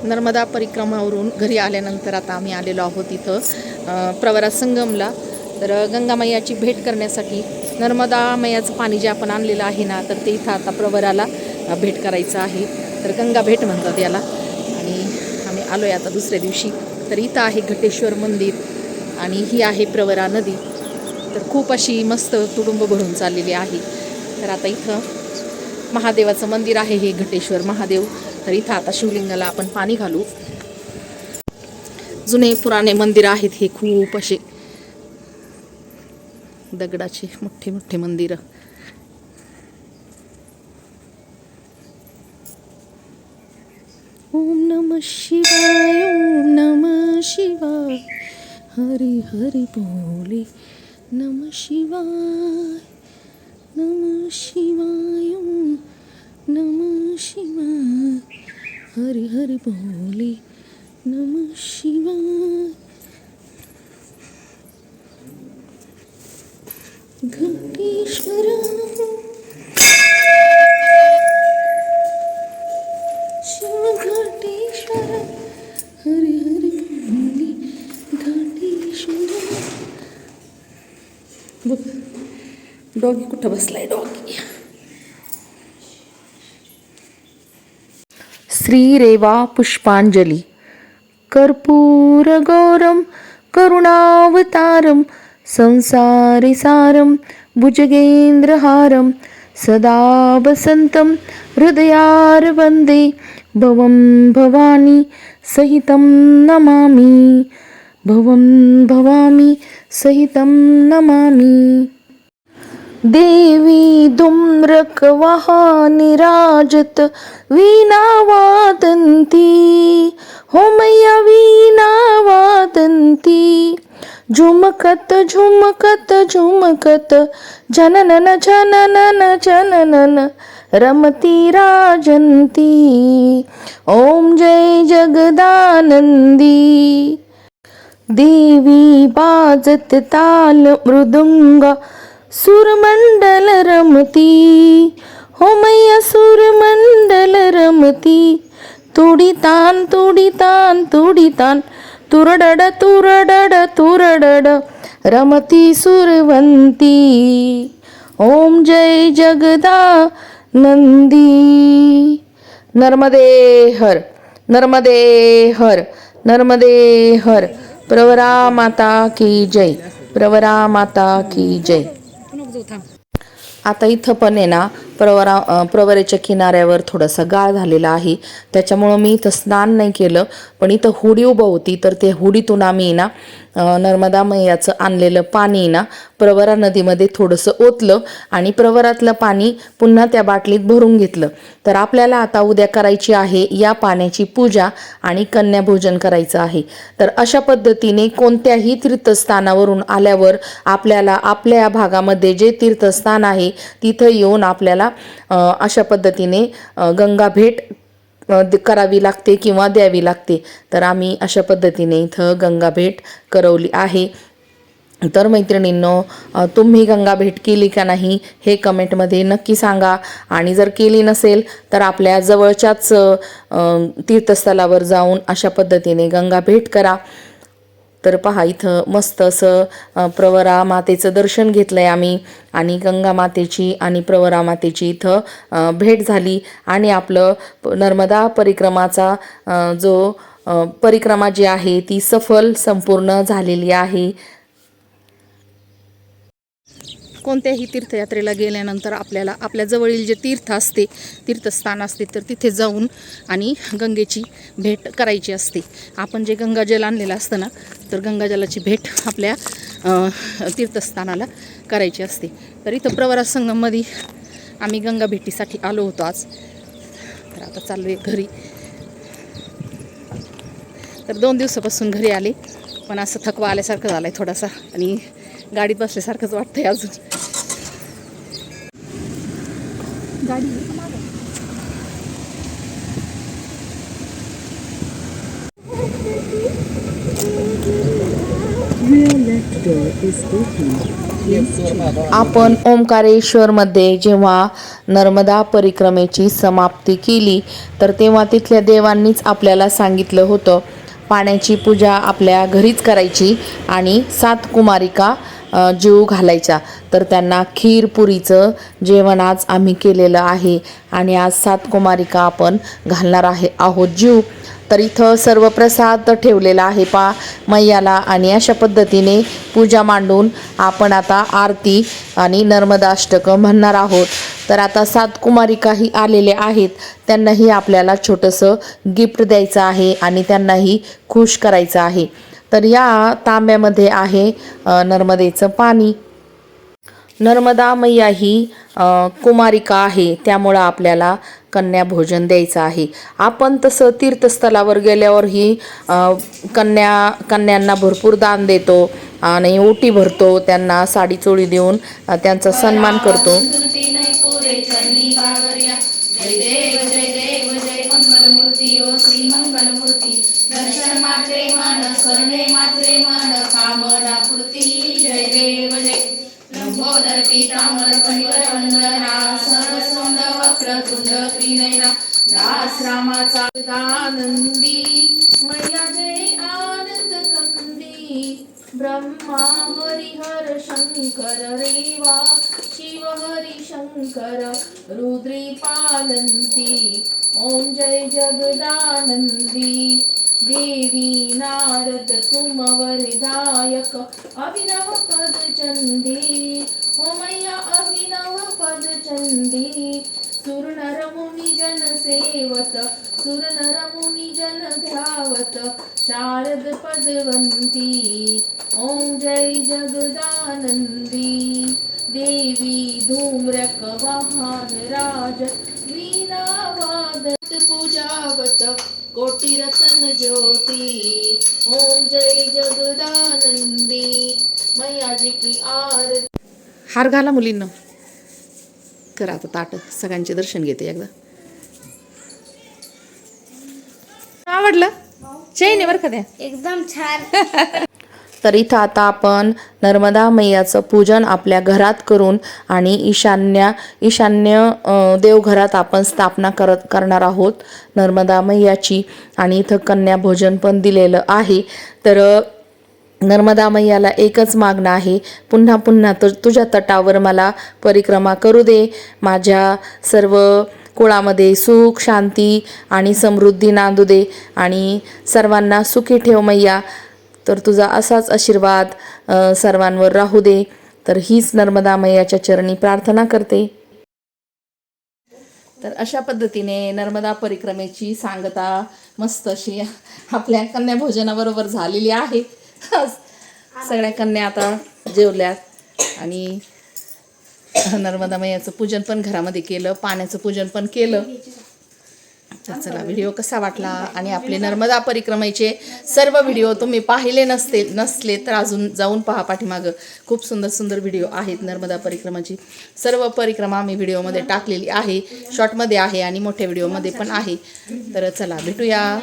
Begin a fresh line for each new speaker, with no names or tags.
नर्मदा परिक्रमावरून घरी आल्यानंतर आता आम्ही आलेलो आहोत इथं प्रवरा संगमला. तर गंगामैयाची भेट करण्यासाठी नर्मदा मैयाचं पाणी जे आपण आणलेलं आहे ना, तर ते इथं आता प्रवराला भेट करायचं आहे. तर गंगा भेट म्हणतात याला. आणि आम्ही आलो आहे आता दुसऱ्या दिवशी. तर इथं आहे घटेश्वर मंदिर आणि ही आहे प्रवरा नदी. तर खूप अशी मस्त तुडुंब भरून चाललेली आहे. तर आता इथं महादेवाचं मंदिर आहे हे घटेश्वर महादेव. तर इथं आता शिवलिंगाला आपण पाणी घालू. जुने पुराणे मंदिर आहेत हे, खूप असे दगडाचे मोठे मोठे मंदिर. ओम नमः शिवाय, ओम नमः शिवाय, हरि हरि बोले नमः शिवाय, नमः शिवाय, ओम नमः शिवाय, हरि हरि बोले नमः शिवाय. घटेश्वर शिव घटेश्वर, हरि हरि बोले घटेश्वर. बघ डॉगी कुठं बसलाय, डॉगी. श्रीरेवा पुष्पांजली. कर्पूर गौरम करुणावतारम संसारी सारम भुजगेंद्रहारम सदा वसंतम हृदयार वंदे भवं भवानी सहितं नमामि, भवं भवामी सहितं नमामि. देवी धूम्रक वाहनिराजत वीणा वादंती, हो मैया वीणा वादंती. झुमकत झुमकत झुमकत जननन जननन जननन रमती राजंती. ओम जय जगदानंदी. देवी बाजत ताल मृदुंग सुरमंडल रमती, हो मैया सुरमंडल रमती. तुडितान तुडितान तुडितान तुरडड तुरडड तुरडड रमती सुरवंती. ओम जय जगदानंदी. नर्मदे हर, नर्मदे हर, नर्मदे हर. प्रवरा माता की जय, प्रवरा माता की जय. आता इथं पण आहे ना प्रवरेच्या किनाऱ्यावर थोडासा गाळ झालेला आहे, त्याच्यामुळं मी इथं स्नान नाही केलं. पण इथं होडी उभं होती, तर ते होडीतून आम्ही ना नर्मदा मैयाचं आणलेलं पाणी ना प्रवरा नदीमध्ये थोडंसं ओतलं आणि प्रवरातलं पाणी पुन्हा त्या बाटलीत भरून घेतलं. तर आपल्याला आता उद्या करायची आहे या पाण्याची पूजा आणि कन्याभोजन करायचं आहे. तर अशा पद्धतीने कोणत्याही तीर्थस्थानावरून आल्यावर आपल्याला आपल्या भागामध्ये जे तीर्थस्थान आहे तिथं येऊन आपल्याला अशा पद्धतीने गंगा भेट करावी लागते किंवा द्यावी लागते. तर आम्ही अशा पद्धतीने इथं गंगा भेट करवली आहे. तर मैत्रिणींनो, तुम्ही गंगा भेट केली का नाही हे कमेंटमध्ये नक्की सांगा. आणि जर केली नसेल तर आपल्या जवळच्याच तीर्थस्थळावर जाऊन अशा पद्धतीने गंगा भेट करा. तर पहा इथं मस्त असं प्रवरा मातेचं दर्शन घेतलं आहे आम्ही आणि गंगा मातेची आणि प्रवरा मातेची इथं भेट झाली. आणि आपलं नर्मदा परिक्रमाचा जो परिक्रमा जी आहे ती सफल संपूर्ण झालेली आहे. कोणत्याही तीर्थयात्रेला गेल्यानंतर आपल्याला आपल्या जवळील जे तीर्थस्थान असते तर तिथे जाऊन आणि गंगेची भेट करायची असते. आपण जे गंगाजल आणलेलं असतं ना, तर गंगाजलाची भेट आपल्या तीर्थस्थानाला करायची असते. तर इथं प्रवरा संगममध्ये आम्ही गंगा भेटीसाठी आलो होतो आज. तर आता चाललो आहे घरी. तर 2 दिवसापासून घरी आले, पण असं थकवा आल्यासारखं झालं आहे थोडासा आणि गाडीत बसल्यासारखंच वाटतंय अजून. गाडी
rear left door is open.
आपण ओंकारेश्वरमध्ये जेव्हा नर्मदा परिक्रमेची समाप्ती केली तर तेव्हा तिथल्या देवांनीच आपल्याला सांगितलं होतं पाण्याची पूजा आपल्या घरीच करायची आणि 7 कुमारिका जीव घालायच्या. तर त्यांना खीरपुरीचं जेवण आज आम्ही केलेलं आहे आणि आज 7 कुमारिका आपण घालणार आहोत जीव. तर इथं सर्व प्रसाद ठेवलेला आहे मैयाला आणि अशा पद्धतीने पूजा मांडून आपण आता आरती आणि नर्मदाष्टकं म्हणणार आहोत. तर आता 7 कुमारिकाही आलेल्या आहेत, त्यांनाही आपल्याला छोटंसं गिफ्ट द्यायचं आहे आणि त्यांनाही खुश करायचं आहे. तर या तांब्यामध्ये आहे नर्मदेचं पाणी. नर्मदा मैया ही कुमारिका आहे, त्यामुळं आपल्याला कन्या भोजन द्यायचं आहे. आपण तसं तीर्थस्थळावर गेल्यावरही कन्यांना भरपूर दान देतो आणि ओटी भरतो, त्यांना साडी चोळी देऊन त्यांचा सन्मान करतो.
दर्शन मात्रे मान करणे मात्रे मान कामना पूर्ती जय देव जय लंबोदर पीतांबर परिवर वंदना सरसोंड वक्रतुंड त्रिनयना दास रामाचा आनंदी मैया जय आनंद कंदी ब्रह्मा हरिहर शंकर रेवा शिव हरि शंकर रुद्री पालंती ओम जय जगदानंदी देवी नारद तुम वरदायक अभिनव पद चंडी हो मैया अभिनव पद चंडी सुर नर मुनि जन सेवत सुर नर मुनि जन ध्यावत शारद पदवंती ओम जय जगदानंदी देवी धूम्रक वाहन राज वीणा वादत पूजावत कोटि रतन ज्योति ओम जय जगदानंदी मैया जी की आरती.
हार घाला मुलींना. करा आता ताट, सगळ्यांचे दर्शन घेते एकदा. आवडलं? चैन आहे बरं का त्या
एकदम छान.
तर इथं आता आपण नर्मदा मैयाचं पूजन आपल्या घरात करून आणि ईशान्य देवघरात आपण स्थापना करणार आहोत नर्मदा मैयाची. आणि इथं कन्या भोजन पण दिलेलं आहे. तर नर्मदा मैयाला एकच मागणं आहे, पुन्हा पुन्हा तुझ्या तटावर मला परिक्रमा करू दे. माझ्या सर्व कुळामध्ये सुख शांती आणि समृद्धी नांदू दे आणि सर्वांना सुखी ठेव मैया. तर तुझा असाच आशीर्वाद सर्वांवर राहू दे. तर हीच नर्मदा मैयाच्या चरणी प्रार्थना करते. तर अशा पद्धतीने नर्मदा परिक्रमेची सांगता मस्त अशी आपल्या कन्या भोजनाबरोबर झालेली आहे. सगळ्या कन्या आता जेवल्यात आणि नर्मदा मैयाचं पूजन पण घरामध्ये केलं, पाण्याचं पूजन पण केलं. तर चला, व्हिडिओ कसा वाटला आणि आपले नर्मदा परिक्रमेचे सर्व व्हिडिओ तुम्ही पाहिले नसले तर अजून जाऊन पहा, पाठीमागं खूप सुंदर सुंदर व्हिडिओ आहेत नर्मदा परिक्रमाची. सर्व परिक्रमा मी व्हिडिओमध्ये टाकलेली आहे, शॉर्टमध्ये आहे आणि मोठ्या व्हिडिओमध्ये पण आहे. तर चला भेटूया.